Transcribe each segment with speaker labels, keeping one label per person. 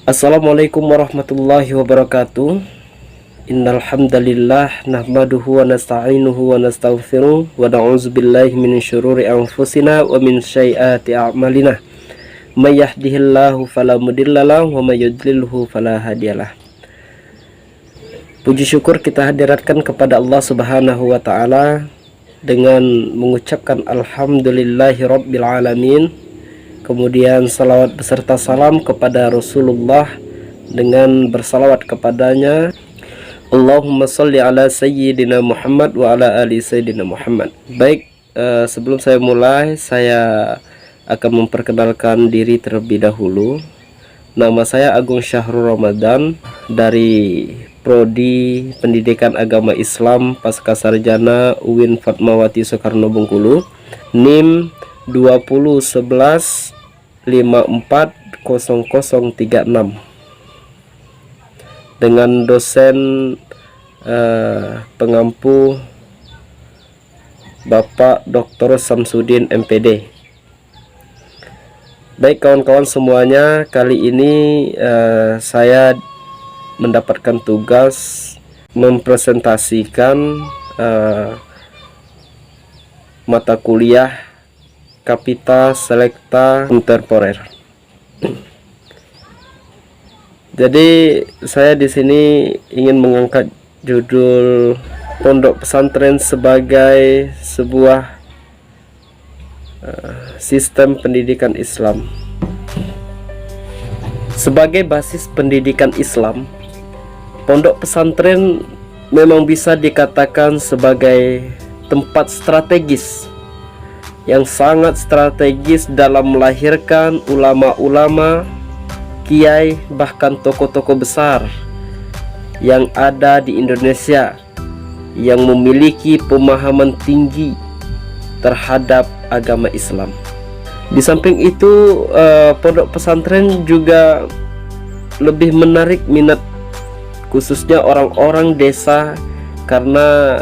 Speaker 1: Assalamualaikum warahmatullahi wabarakatuh. Innal hamdalillah nahmaduhu wa nasta'inuhu wa nastaghfiruh wa na'udzu billahi min syururi anfusina wa min sayyiati a'malina. May yahdihillahu fala mudhillalahu wa may yudlilhu fala hadiyalah. Puji syukur kita hadiratkan kepada Allah Subhanahu wa taala dengan mengucapkan alhamdulillahi rabbil alamin. Kemudian salawat beserta salam kepada Rasulullah dengan bersalawat kepadanya. Allahumma salli ala sayyidina Muhammad wa ala ali sayyidina Muhammad. Baik, sebelum saya mulai, saya akan memperkenalkan diri terlebih dahulu. Nama saya Agung Syahrul Ramadan dari Prodi Pendidikan Agama Islam Pascasarjana UIN Fatmawati Soekarno Bengkulu. NIM 2011 540036 dengan dosen pengampu Bapak Dr. Samsudin MPD. Baik kawan-kawan semuanya, kali ini saya mendapatkan tugas mempresentasikan mata kuliah Capita Selecta Contemporer. Jadi saya di sini ingin mengangkat judul pondok pesantren sebagai sebuah sistem pendidikan Islam. Sebagai basis pendidikan Islam, pondok pesantren memang bisa dikatakan sebagai tempat strategis yang sangat strategis dalam melahirkan ulama-ulama, kiai, bahkan tokoh-tokoh besar yang ada di Indonesia yang memiliki pemahaman tinggi terhadap agama Islam. Di samping itu, pondok pesantren juga lebih menarik minat khususnya orang-orang desa karena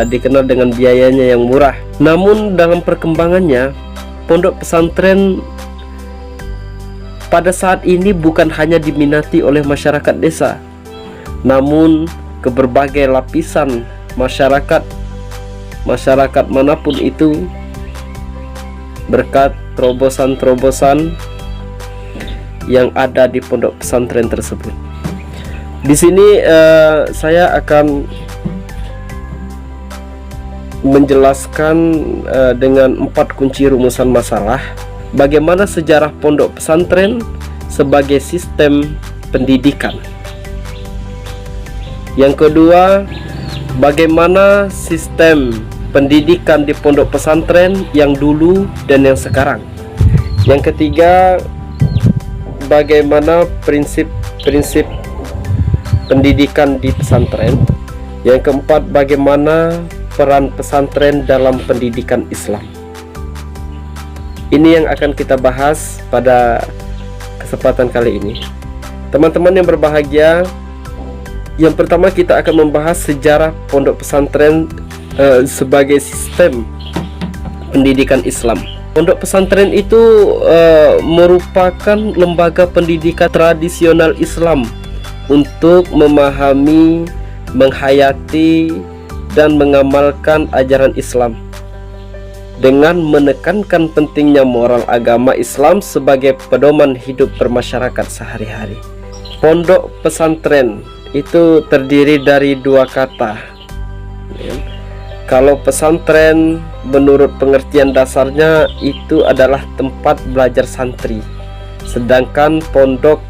Speaker 1: dikenal dengan biayanya yang murah. Namun dalam perkembangannya, pondok pesantren pada saat ini bukan hanya diminati oleh masyarakat desa, namun ke berbagai lapisan masyarakat manapun itu, berkat terobosan-terobosan yang ada di pondok pesantren tersebut. Di sini saya akan menjelaskan dengan 4 kunci rumusan masalah bagaimana sejarah pondok pesantren sebagai sistem pendidikan. Yang kedua, bagaimana sistem pendidikan di pondok pesantren yang dulu dan yang sekarang. Yang ketiga, bagaimana prinsip-prinsip pendidikan di pesantren. Yang keempat, bagaimana peran pesantren dalam pendidikan Islam. Ini yang akan kita bahas pada kesempatan kali ini. Teman-teman yang berbahagia, yang pertama kita akan membahas sejarah pondok pesantren sebagai sistem pendidikan Islam. Pondok pesantren itu merupakan lembaga pendidikan tradisional Islam untuk memahami, menghayati, dan mengamalkan ajaran Islam dengan menekankan pentingnya moral agama Islam sebagai pedoman hidup bermasyarakat sehari-hari. Pondok pesantren itu terdiri dari 2 kata. Kalau pesantren menurut pengertian dasarnya itu adalah tempat belajar santri, sedangkan pondok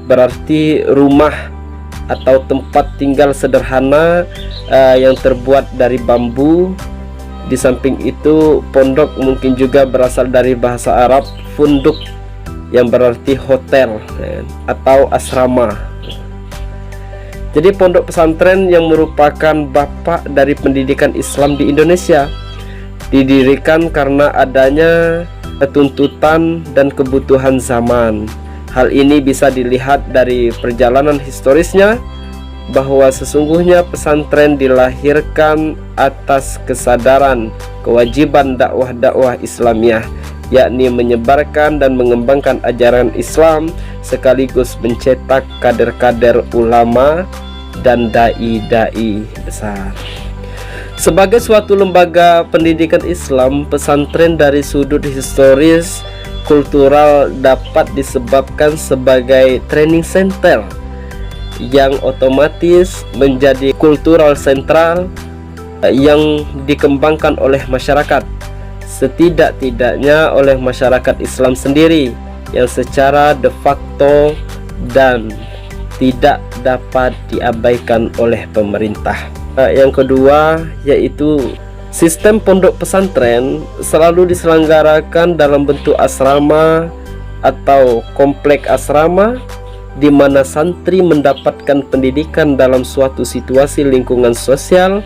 Speaker 1: berarti rumah atau tempat tinggal sederhana yang terbuat dari bambu. Di samping itu, pondok mungkin juga berasal dari bahasa Arab funduk yang berarti hotel atau asrama. Jadi pondok pesantren yang merupakan bapak dari pendidikan Islam di Indonesia didirikan karena adanya tuntutan dan kebutuhan zaman. Hal ini bisa dilihat dari perjalanan historisnya bahwa sesungguhnya pesantren dilahirkan atas kesadaran kewajiban dakwah Islamiyah, yakni menyebarkan dan mengembangkan ajaran Islam sekaligus mencetak kader-kader ulama dan dai-dai besar. Sebagai suatu lembaga pendidikan Islam, pesantren dari sudut historis kultural dapat disebabkan sebagai training center yang otomatis menjadi kultural sentral yang dikembangkan oleh masyarakat, setidak-tidaknya oleh masyarakat Islam sendiri yang secara de facto dan tidak dapat diabaikan oleh pemerintah. Yang kedua yaitu sistem pondok pesantren selalu diselenggarakan dalam bentuk asrama atau komplek asrama, di mana santri mendapatkan pendidikan dalam suatu situasi lingkungan sosial,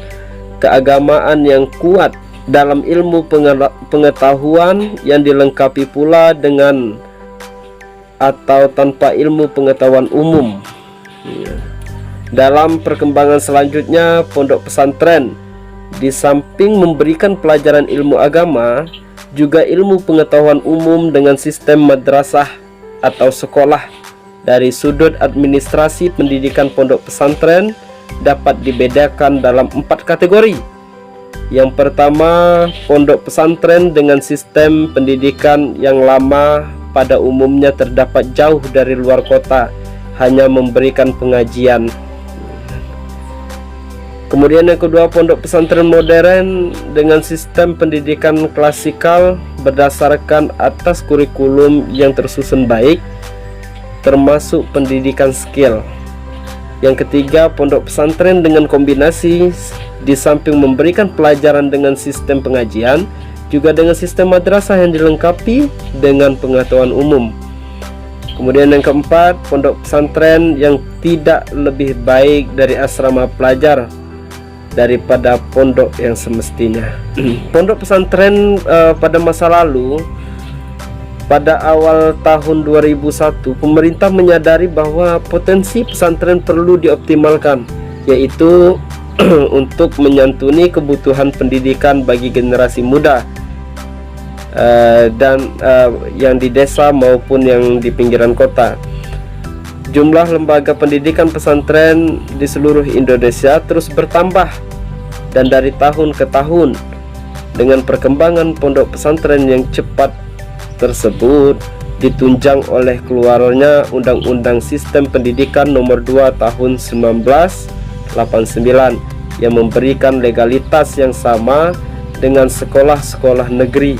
Speaker 1: keagamaan yang kuat, dalam ilmu pengetahuan yang dilengkapi pula dengan atau tanpa ilmu pengetahuan umum. Dalam perkembangan selanjutnya, pondok pesantren di samping memberikan pelajaran ilmu agama, juga ilmu pengetahuan umum dengan sistem madrasah atau sekolah. Dari sudut administrasi pendidikan pondok pesantren dapat dibedakan dalam 4 kategori. Yang pertama, pondok pesantren dengan sistem pendidikan yang lama pada umumnya terdapat jauh dari luar kota, hanya memberikan pengajian. Kemudian yang kedua, pondok pesantren modern dengan sistem pendidikan klasikal berdasarkan atas kurikulum yang tersusun baik, termasuk pendidikan skill. Yang ketiga, pondok pesantren dengan kombinasi, di samping memberikan pelajaran dengan sistem pengajian, juga dengan sistem madrasah yang dilengkapi dengan pengetahuan umum. Kemudian yang keempat, pondok pesantren yang tidak lebih baik dari asrama pelajar daripada pondok yang semestinya. Pondok pesantren pada masa lalu, pada awal tahun 2001, pemerintah menyadari bahwa potensi pesantren perlu dioptimalkan, yaitu untuk menyantuni kebutuhan pendidikan bagi generasi muda dan yang di desa maupun yang di pinggiran kota. Jumlah lembaga pendidikan pesantren di seluruh Indonesia terus bertambah, dan dari tahun ke tahun dengan perkembangan pondok pesantren yang cepat tersebut ditunjang oleh keluarnya Undang-Undang Sistem Pendidikan Nomor 2 Tahun 1989 yang memberikan legalitas yang sama dengan sekolah-sekolah negeri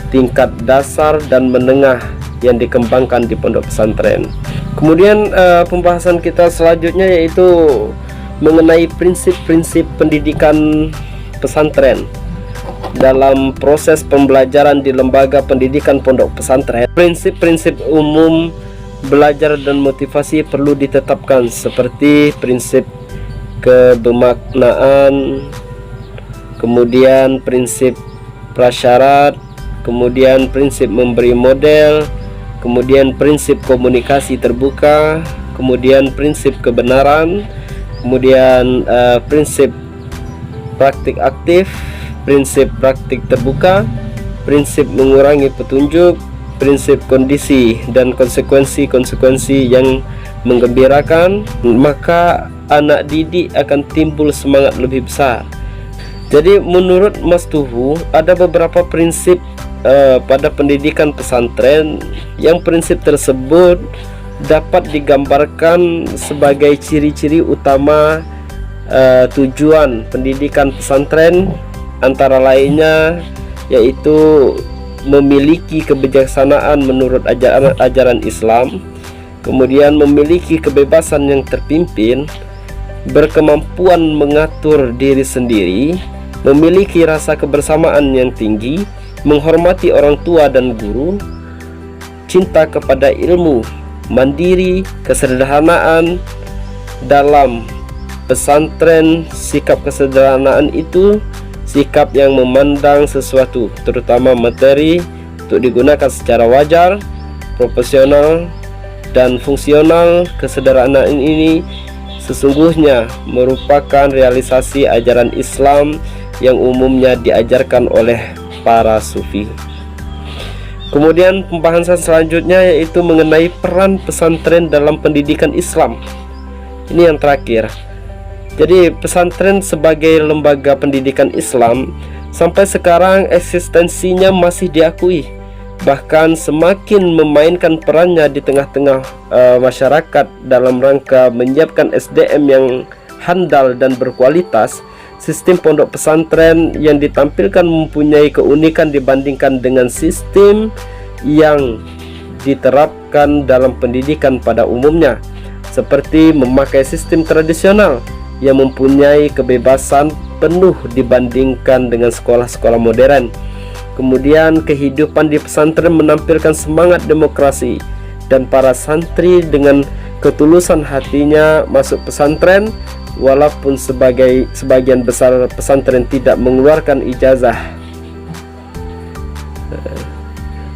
Speaker 1: tingkat dasar dan menengah yang dikembangkan di pondok pesantren. Kemudian pembahasan kita selanjutnya yaitu mengenai prinsip-prinsip pendidikan pesantren dalam proses pembelajaran di lembaga pendidikan pondok pesantren. Prinsip-prinsip umum belajar dan motivasi perlu ditetapkan, seperti prinsip kebermaknaan, kemudian prinsip prasyarat, kemudian prinsip memberi model, kemudian prinsip komunikasi terbuka, kemudian prinsip kebenaran, kemudian prinsip praktik aktif, prinsip praktik terbuka, prinsip mengurangi petunjuk, prinsip kondisi dan konsekuensi-konsekuensi yang menggembirakan, maka anak didik akan timbul semangat lebih besar. Jadi menurut Mas Tuhu ada beberapa prinsip pada pendidikan pesantren yang prinsip tersebut dapat digambarkan sebagai ciri-ciri utama tujuan pendidikan pesantren, antara lainnya yaitu memiliki kebijaksanaan menurut ajaran Islam, kemudian memiliki kebebasan yang terpimpin, berkemampuan mengatur diri sendiri, memiliki rasa kebersamaan yang tinggi, menghormati orang tua dan guru, cinta kepada ilmu, mandiri, kesederhanaan. Dalam pesantren, sikap kesederhanaan itu sikap yang memandang sesuatu, terutama materi, untuk digunakan secara wajar, proporsional, dan fungsional. Kesederhanaan ini sesungguhnya merupakan realisasi ajaran Islam yang umumnya diajarkan oleh para sufi. Kemudian pembahasan selanjutnya yaitu mengenai peran pesantren dalam pendidikan Islam. Ini yang terakhir. Jadi pesantren sebagai lembaga pendidikan Islam sampai sekarang eksistensinya masih diakui, bahkan semakin memainkan perannya di tengah-tengah masyarakat dalam rangka menyiapkan SDM yang handal dan berkualitas. Sistem pondok pesantren yang ditampilkan mempunyai keunikan dibandingkan dengan sistem yang diterapkan dalam pendidikan pada umumnya, seperti memakai sistem tradisional yang mempunyai kebebasan penuh dibandingkan dengan sekolah-sekolah modern. Kemudian kehidupan di pesantren menampilkan semangat demokrasi, dan para santri dengan ketulusan hatinya masuk pesantren, walaupun sebagian besar pesantren tidak mengeluarkan ijazah.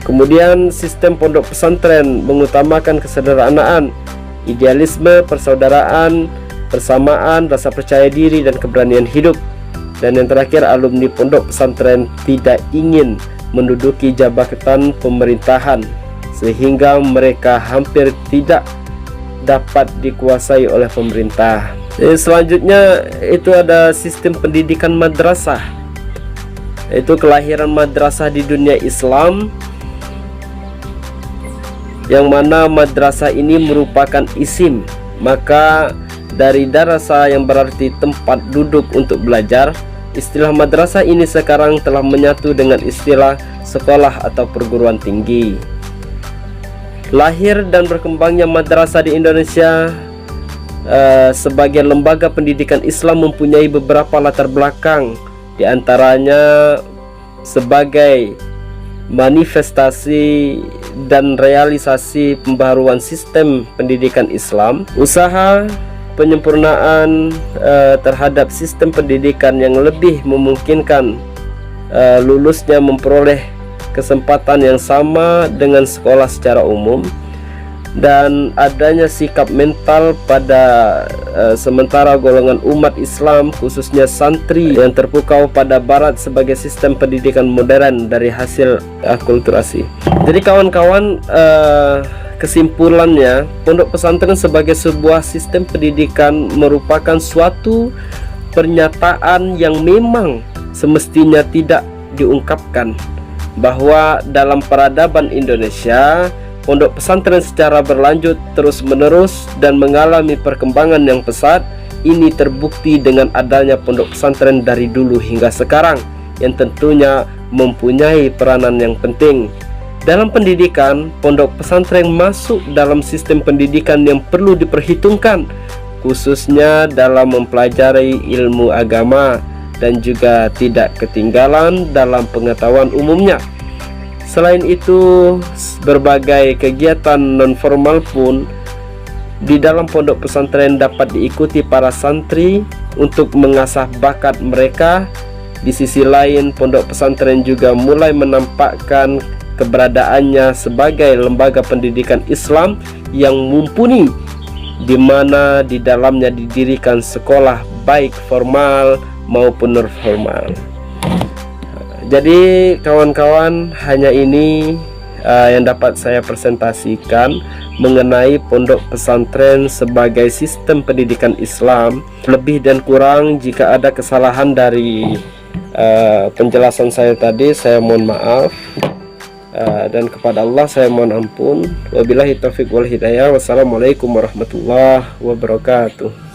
Speaker 1: Kemudian sistem pondok pesantren mengutamakan kesederhanaan, idealisme, persaudaraan, persamaan, rasa percaya diri, dan keberanian hidup. Dan yang terakhir, alumni pondok pesantren tidak ingin menduduki jabatan pemerintahan, sehingga mereka hampir tidak dapat dikuasai oleh pemerintah. Selanjutnya itu ada sistem pendidikan madrasah. Itu kelahiran madrasah di dunia Islam, yang mana madrasah ini merupakan isim, maka dari darasa yang berarti tempat duduk untuk belajar, istilah madrasah ini sekarang telah menyatu dengan istilah sekolah atau perguruan tinggi. Lahir dan berkembangnya madrasah di Indonesia sebagai lembaga pendidikan Islam mempunyai beberapa latar belakang, diantaranya sebagai manifestasi dan realisasi pembaharuan sistem pendidikan Islam, usaha penyempurnaan terhadap sistem pendidikan yang lebih memungkinkan lulusnya memperoleh kesempatan yang sama dengan sekolah secara umum, dan adanya sikap mental pada sementara golongan umat Islam, khususnya santri, yang terpukau pada barat sebagai sistem pendidikan modern dari hasil akulturasi. Jadi kawan-kawan, kesimpulannya, pondok pesantren sebagai sebuah sistem pendidikan merupakan suatu pernyataan yang memang semestinya tidak diungkapkan, bahwa dalam peradaban Indonesia, pondok pesantren secara berlanjut terus-menerus dan mengalami perkembangan yang pesat. Ini terbukti dengan adanya pondok pesantren dari dulu hingga sekarang, yang tentunya mempunyai peranan yang penting dalam pendidikan. Pondok pesantren masuk dalam sistem pendidikan yang perlu diperhitungkan, khususnya dalam mempelajari ilmu agama, dan juga tidak ketinggalan dalam pengetahuan umumnya. Selain itu, berbagai kegiatan non-formal pun di dalam pondok pesantren dapat diikuti para santri untuk mengasah bakat mereka. Di sisi lain, pondok pesantren juga mulai menampakkan keberadaannya sebagai lembaga pendidikan Islam yang mumpuni, di mana di dalamnya didirikan sekolah baik formal maupun non formal. Jadi kawan-kawan, hanya ini yang dapat saya presentasikan mengenai pondok pesantren sebagai sistem pendidikan Islam. Lebih dan kurang jika ada kesalahan dari penjelasan saya tadi, saya mohon maaf, dan kepada Allah saya mohon ampun. Wabillahi taufiq wal hidayah. Wassalamualaikum warahmatullahi wabarakatuh.